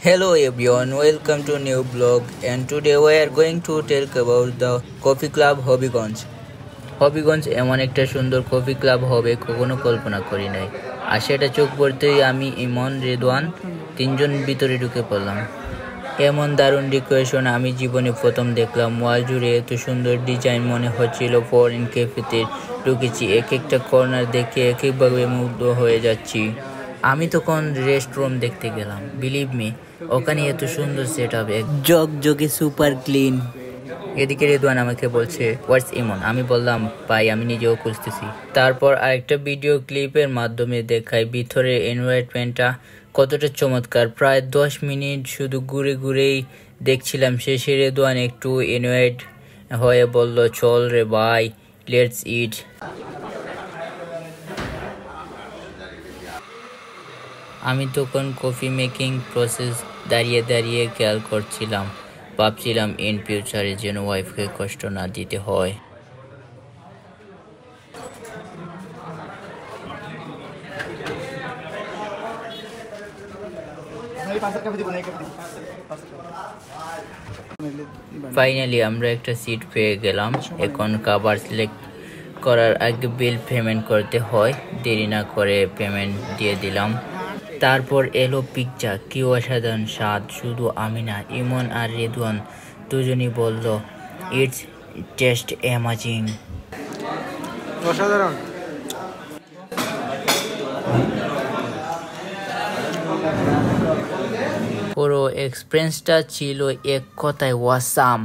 Hello everyone, welcome to new blog and today we are going to talk about the coffee club Habiganj. Habiganj এমন একটা সুন্দর coffee club হবে কখনো কল্পনা করি নাই। আর সেটা চোখ পড়তেই আমি ইমন রেদওয়ান তিনজন ভিতরে ঢুকে পড়লাম। এমন দারুণ ডেকোরেশন আমি জীবনে প্রথম দেখলাম। ওয়াল জুড়ে এত সুন্দর ডিজাইন, মনে হচ্ছিল ফরেন ক্যাফেতে ঢুকেছি। এক একটা কর্নার দেখে একইভাবে মুগ্ধ হয়ে যাচ্ছি। আমি তখন রেস্টরুম দেখতে গেলাম। বিলিভ মি, ওখানে এত সুন্দর সেট আপ, জগে সুপার ক্লিন। এদিকে রেদওয়ান আমাকে বলছে হোয়াটস ইমন। আমি বললাম ভাই আমি নিজেও খুঁজতেছি। তারপর আরেকটা ভিডিও ক্লিপের মাধ্যমে দেখাই ভিতরে এনভায়রনমেন্টটা কতটা চমৎকার। প্রায় 10 মিনিট শুধু ঘুরে ঘুরেই দেখছিলাম। শেষে রেদওয়ান একটু এনভায়েড হয়ে বলল চল রে ভাই, লেটস ইট। আমি তখন কফি মেকিং প্রসেস দাঁড়িয়ে দাঁড়িয়ে খেয়াল করছিলাম। ভাবছিলাম ইন ফিউচারে যেন ওয়াইফকে কষ্ট না দিতে হয়। ফাইনালি আমরা একটা সিট পেয়ে গেলাম। এখন খাবার সিলেক্ট করার আগে বিল পেমেন্ট করতে হয়। দেরি না করে পেমেন্ট দিয়ে দিলাম। তারপর এলো পিৎজা। কি অসাধারণ স্বাদ! শুধু আমি না, ইমন আর রেদওয়ান দুজনই বলল ইটস টেস্ট অ্যামেজিং। অসাধারণ। পুরো এক্সপিরিয়েন্সটা ছিল এক কথায় ওয়াসাম।